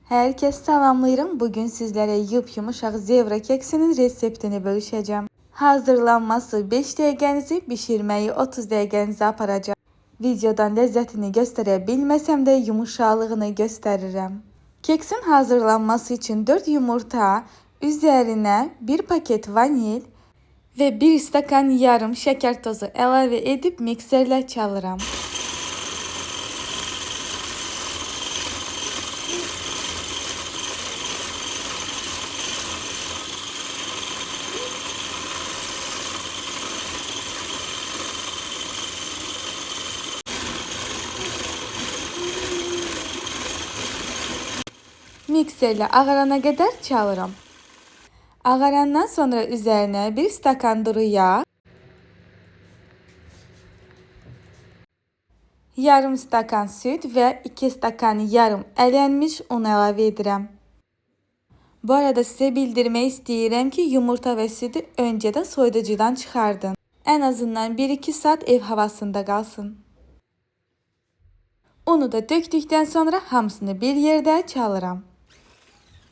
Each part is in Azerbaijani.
Herkes salamlayırım. Bugün sizlere yumuşak zevra keksinin reseptini bölüşeceğim. Hazırlanması 5 dəqiqənizi, pişirmeyi 30 dəqiqənizi aparacağım. Videodan lezzetini gösterebilmesem de yumuşalığını gösteririm. Keksin hazırlanması için 4 yumurta, üzerine 1 paket vanil ve 1 stakan yarım şeker tozu ilave edip mikserle çalıram. Mikserle ağarana kadar çalıram. Ağarandan sonra üzerine 1 stakan duru yağ, yarım stakan süt ve 2 stakan yarım elenmiş un ilave edirəm. Bu arada size bildirmek istəyirəm ki yumurta ve sütü önceden soyuducudan çıkardın. En azından 1-2 saat ev havasında kalsın. Unu da döktükten sonra hamısını bir yerde çalıram.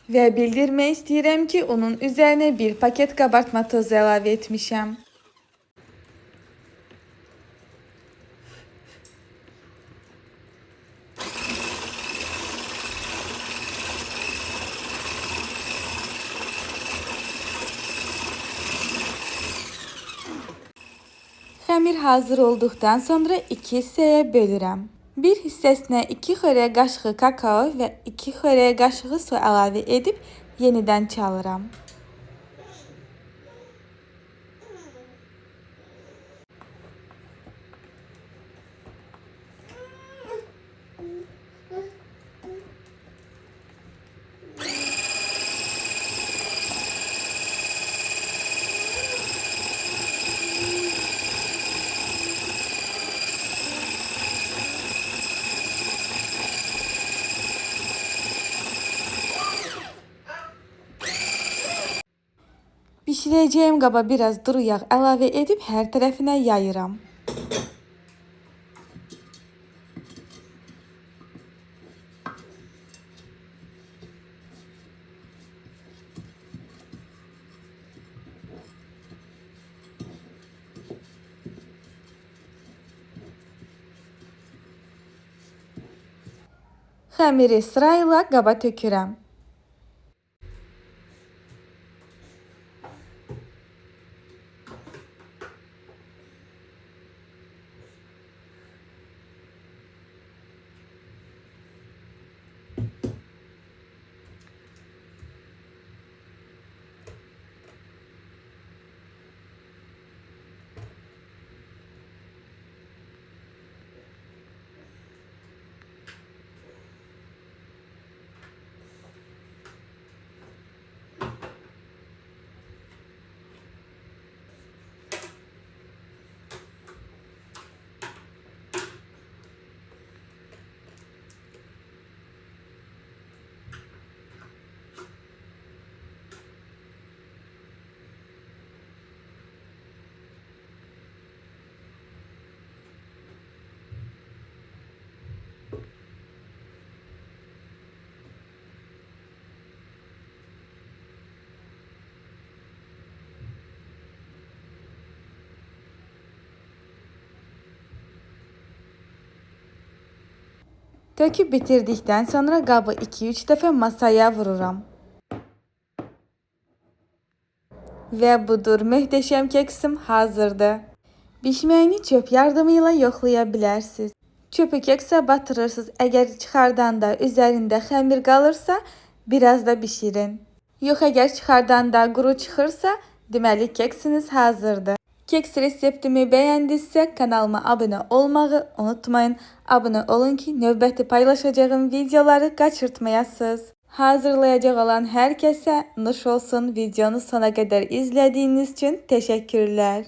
Ve bildirmek istəyirəm ki unun üzerine 1 paket kabartma tozu ilave etmişəm. Xəmir hazır olduqdan sonra 2 hissəyə bölürəm. Bir hissəsinə 2 xörək qaşığı kakao və 2 xörək qaşığı su əlavə edib yenidən çalıram. Pişireceğim qaba biraz duru yağ əlavə edib hər tərəfinə yayıram. Xəmiri sırayla qaba tökürəm. Töküp bitirdikten sonra qabı 2-3 dəfə masaya vururam. Ve budur, möhtəşəm keksim hazırdır. Bişməyini çöp yardımıyla yoxlayabilirsiniz. Çöpü kekse batırırsınız. Eğer çıxardanda üzerinde xəmir qalırsa biraz da bişirin. Yox, eğer çıxardanda quru çıxırsa deməli keksiniz hazırdır. Keks reseptimi beğendiyse kanalıma abone olmayı unutmayın. Abone olun ki növbəti paylaşacağım videoları kaçırtmayasınız. Hazırlayacak olan herkese nuş olsun. Videonu sona kadar izlediğiniz için teşekkürler.